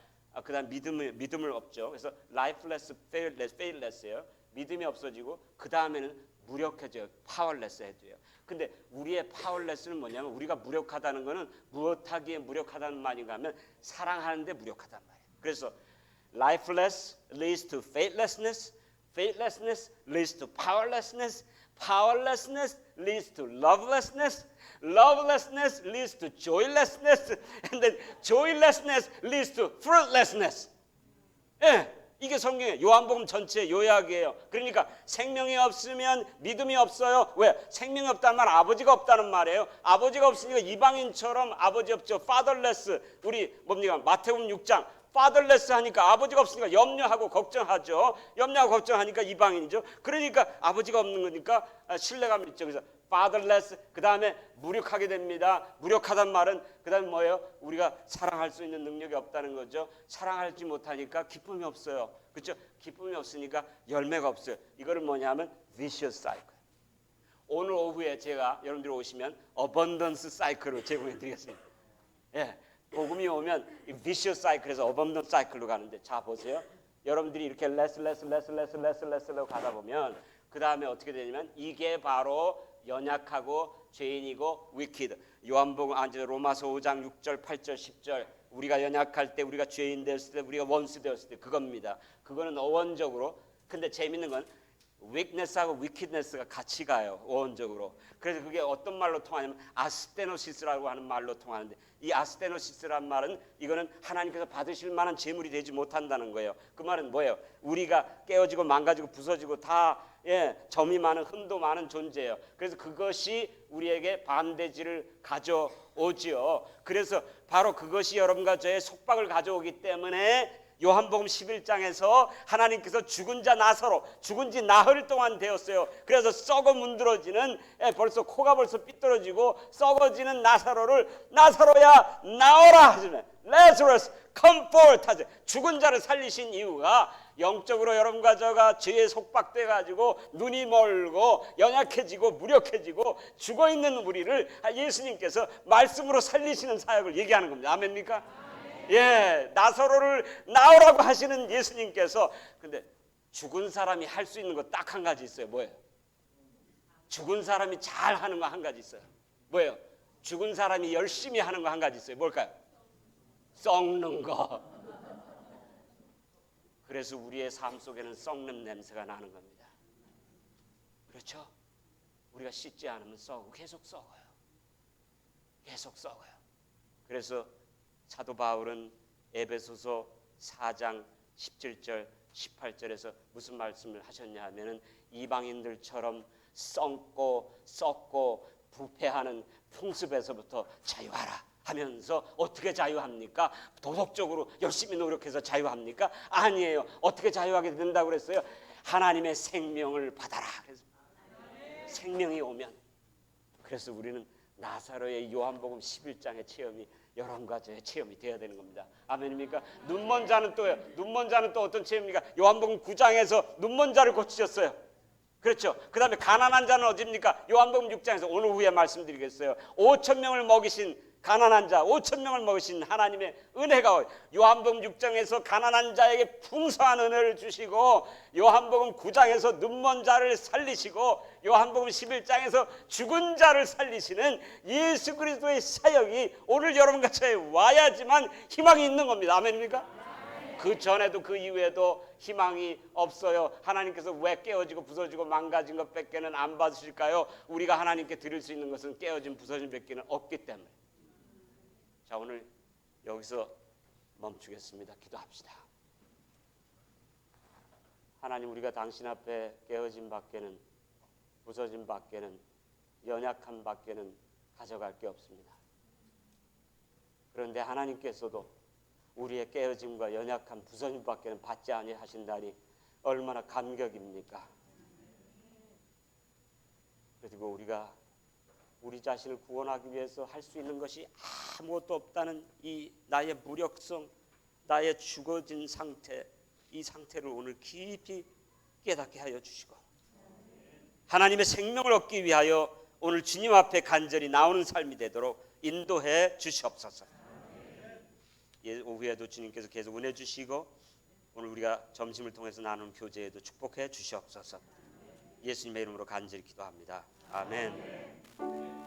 그 다음 믿음을 없죠. 그래서 lifeless, faithless예요. 믿음이 없어지고 그 다음에는 무력해져요. powerless 해줘요. 근데 우리의 powerless는 뭐냐면 우리가 무력하다는 거는 무엇하기에 무력하다는 말인가 하면 사랑하는데 무력하단 말이에요. 그래서 lifeless leads to faithlessness, faithlessness leads to powerlessness, Powerlessness leads to lovelessness. Lovelessness leads to joylessness. And then joylessness leads to fruitlessness. 예, 이게 성경의 요한복음 전체의 요약이에요. 그러니까 생명이 없으면 믿음이 없어요. 왜? 생명이 없다는 말 아버지가 없다는 말이에요. 아버지가 없으니까 이방인처럼 아버지 없죠. fatherless. 우리 뭡니까? 마태복음 6장. fatherless 하니까 아버지가 없으니까 염려하고 걱정하죠. 염려하고 걱정하니까 이방인이죠. 그러니까 아버지가 없는 거니까 신뢰감 있죠. 그래서 fatherless, 그 다음에 무력하게 됩니다. 무력하단 말은 그 다음에 뭐예요? 우리가 사랑할 수 있는 능력이 없다는 거죠. 사랑하지 못하니까 기쁨이 없어요. 그렇죠? 기쁨이 없으니까 열매가 없어요. 이거를 뭐냐면 vicious cycle. 오늘 오후에 제가 여러분들이 오시면 abundance cycle을 제공해 드리겠습니다. 예, 복음이 오면 이 vicious cycle에서 abundance cycle로 가는데, 자 보세요. 여러분들이 이렇게 less로 가다 보면 그 다음에 어떻게 되냐면 이게 바로 연약하고 죄인이고 wicked. 요한복음 로마서 5장 6절 8절 10절 우리가 연약할 때, 우리가 죄인 되었을 때, 우리가 원수 되었을 때 그겁니다. 그거는 어원적으로. 근데 재밌는 건 weakness하고 wickedness가 같이 가요. 어원적으로. 그래서 그게 어떤 말로 통하냐면 아스테노시스라고 하는 말로 통하는데, 이 아스테노시스란 말은 이거는 하나님께서 받으실 만한 재물이 되지 못한다는 거예요. 그 말은 뭐예요? 우리가 깨어지고 망가지고 부서지고 다 점이 많은, 흠도 많은 존재예요. 그래서 그것이 우리에게 반대지를 가져오지요. 그래서 바로 그것이 여러분과 저의 속박을 가져오기 때문에 요한복음 11장에서 하나님께서 죽은 자 나사로, 죽은 지 나흘 동안 되었어요. 그래서 썩어 문드러지는, 벌써 코가 벌써 삐뚤어지고 썩어지는 나사로를 나사로야 나오라 하시면 Lazarus come forth 하죠. 죽은 자를 살리신 이유가 영적으로 여러분과 저가 죄에 속박돼 가지고 눈이 멀고 연약해지고 무력해지고 죽어있는 우리를 예수님께서 말씀으로 살리시는 사역을 얘기하는 겁니다. 아멘입니까? 예, 나사로를 나오라고 하시는 예수님께서, 근데 죽은 사람이 할 수 있는 거 딱 한 가지 있어요. 뭐예요? 죽은 사람이 잘 하는 거 한 가지 있어요. 뭐예요? 죽은 사람이 열심히 하는 거 한 가지 있어요. 뭘까요? 썩는 거. 그래서 우리의 삶 속에는 썩는 냄새가 나는 겁니다. 그렇죠? 우리가 씻지 않으면 썩고 계속 썩어요. 계속 썩어요. 그래서 사도 바울은 에베소서 4장 17절 18절에서 무슨 말씀을 하셨냐 하면은 이방인들처럼 썩고 부패하는 풍습에서부터 자유하라 하면서, 어떻게 자유합니까? 도덕적으로 열심히 노력해서 자유합니까? 아니에요. 어떻게 자유하게 된다고 그랬어요? 하나님의 생명을 받아라. 그래서 생명이 오면, 그래서 우리는 나사로의 요한복음 11장의 체험이 여러분과 저의 체험이 되어야 되는 겁니다. 아멘입니까? 눈먼 자는 또요. 눈먼 자는 또 어떤 체험입니까? 요한복음 9장에서 눈먼 자를 고치셨어요. 그렇죠? 그 다음에 가난한 자는 어디입니까? 요한복음 6장에서 오늘 후에 말씀드리겠어요. 5,000명을 먹이신 가난한 자, 5,000명을 먹이신 하나님의 은혜가 요한복음 6장에서 가난한 자에게 풍성한 은혜를 주시고, 요한복음 9장에서 눈먼 자를 살리시고, 요한복음 11장에서 죽은 자를 살리시는 예수 그리스도의 사역이 오늘 여러분과 저에 와야지만 희망이 있는 겁니다. 아멘입니까? 그 전에도 그 이후에도 희망이 없어요. 하나님께서 왜 깨어지고 부서지고 망가진 것 밖에는 안 받으실까요? 우리가 하나님께 드릴 수 있는 것은 깨어진 부서진 밖에는 없기 때문에. 자, 오늘 여기서 멈추겠습니다. 기도합시다. 하나님, 우리가 당신 앞에 깨어진 밖에는, 부서진 밖에는, 연약한 밖에는 가져갈 게 없습니다. 그런데 하나님께서도 우리의 깨어짐과 연약한 부서짐 밖에는 받지 아니하신다니 얼마나 감격입니까? 그리고 우리가 우리 자신을 구원하기 위해서 할 수 있는 것이 아무것도 없다는 이 나의 무력성, 나의 죽어진 상태, 이 상태를 오늘 깊이 깨닫게 하여 주시고, 하나님의 생명을 얻기 위하여 오늘 주님 앞에 간절히 나오는 삶이 되도록 인도해 주시옵소서. 오후에도 주님께서 계속 은혜 주시고, 오늘 우리가 점심을 통해서 나누는 교제에도 축복해 주시옵소서. 예수님의 이름으로 간절히 기도합니다. 아멘.